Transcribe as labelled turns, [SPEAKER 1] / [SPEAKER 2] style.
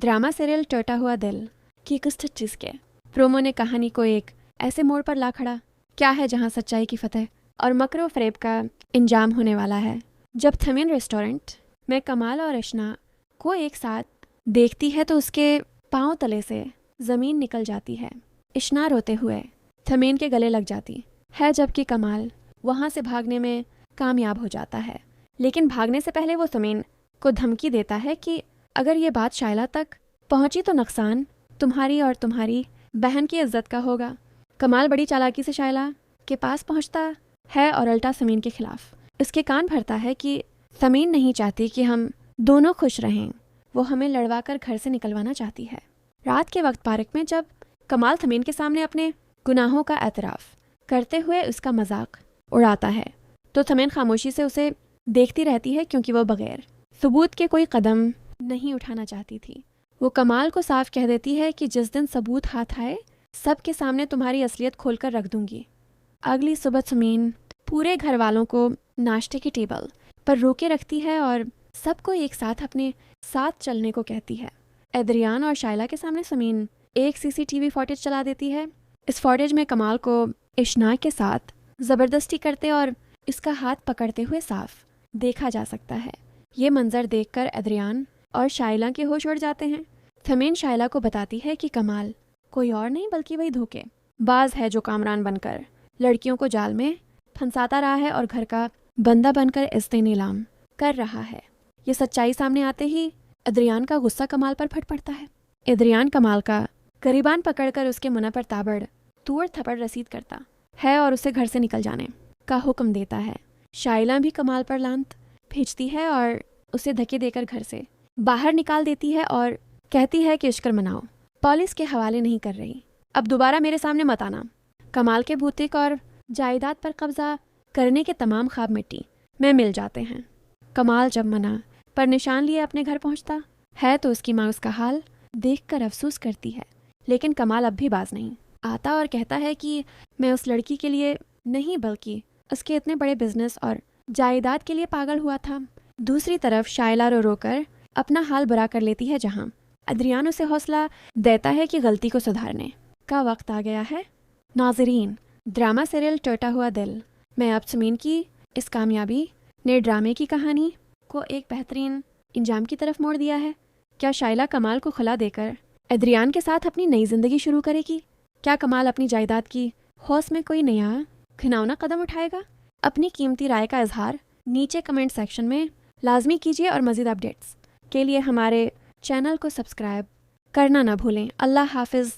[SPEAKER 1] Drama serial टूटा हुआ दिल की 21 के प्रोमो ने कहानी को एक ऐसे मोड़ पर ला खड़ा क्या है जहां सच्चाई की फतेह और मकर व फरेब का इंजाम होने वाला है। जब थमीन रेस्टोरेंट में कमाल और इशना को एक साथ देखती है तो उसके पांव तले से ज़मीन निकल जाती है। इशना रोते हुए थमीन के गले लग जाती है जबकि कमाल वहाँ से भागने में कामयाब हो जाता है, लेकिन भागने से पहले वो थमीन को धमकी देता है कि अगर ये बात शाइला तक पहुंची तो नुकसान तुम्हारी और तुम्हारी बहन की इज्जत का होगा। कमाल बड़ी चालाकी से शाइला के पास पहुंचता है और अल्टा समीन के खिलाफ इसके कान भरता है कि समीन नहीं चाहती कि हम दोनों खुश रहें, वो हमें लड़वा कर घर से निकलवाना चाहती है। रात के वक्त पार्क में जब कमाल थमीन के सामने अपने गुनाहों का एतराफ़ करते हुए उसका मजाक उड़ाता है तो थमीन खामोशी से उसे देखती रहती है क्योंकि वो बगैर सबूत के कोई कदम नहीं उठाना चाहती थी। वो कमाल को साफ कह देती है कि जिस दिन सबूत हाथ आए सबके सामने तुम्हारी असलियत खोलकर रख दूंगी। अगली सुबह थमीन पूरे घर वालों को नाश्ते की टेबल पर रोके रखती है और सबको एक साथ अपने साथ चलने को कहती है। एद्रियान और शाइला के सामने समीन एक सीसीटीवी फुटेज चला देती है। इस फुटेज में कमाल को इशना के साथ ज़बरदस्ती करते और इसका हाथ पकड़ते हुए साफ देखा जा सकता है। ये मंजर देखकर एद्रियान और शाइला के होश उड़ जाते हैं। थमीन शाइला को बताती है कि कमाल कोई और नहीं बल्कि वही धोखेबाज है जो कामरान बनकर लड़कियों को जाल में फंसाता रहा है और घर का बंदा बनकर इस्ते नीलाम कर रहा है। ये सच्चाई सामने आते ही एद्रियान का गुस्सा कमाल पर फट पड़ता है। एद्रियान कमाल का करीबान पकड़कर उसके मुंह पर ताबड़ तोड़ थप्पड़ रसीद करता है और उसे घर से निकल जाने का हुक्म देता है। शाइला भी कमाल पर लांत भेजती है और उसे धक्के देकर घर से बाहर निकाल देती है और कहती है कि इश्क मनाओ, पुलिस के हवाले नहीं कर रही, अब दोबारा मेरे सामने मत आना। कमाल के भूतिक और जायदाद पर कब्जा करने के तमाम ख्वाब मिट्टी में मिल जाते हैं। कमाल जब मना पर निशान लिए अपने घर पहुंचता है तो उसकी माँ उसका हाल देखकर अफसोस करती है, लेकिन कमाल अब भी बाज नहीं आता और कहता है कि मैं उस लड़की के लिए नहीं बल्कि उसके इतने बड़े बिजनेस और जायदाद के लिए पागल हुआ था। दूसरी तरफ शाइला रो रो कर अपना हाल बुरा कर लेती है जहां एद्रियान उसे हौसला देता है कि गलती को सुधारने का वक्त आ गया है। नाजरीन, ड्रामा सीरियल टूटा हुआ दिल में अब समीन की इस कामयाबी ने ड्रामे की कहानी को एक बेहतरीन इंजाम की तरफ मोड़ दिया है। क्या शाइला कमाल को खुला देकर एद्रियान के साथ अपनी नई जिंदगी शुरू करेगी? क्या कमाल अपनी जायदाद की हौस में कोई नया घिनौना कदम उठाएगा? अपनी कीमती राय का इजहार नीचे कमेंट सेक्शन में लाजमी कीजिए और मज़ीद अपडेट्स के लिए हमारे चैनल को सब्सक्राइब करना ना भूलें। अल्लाह हाफिज़।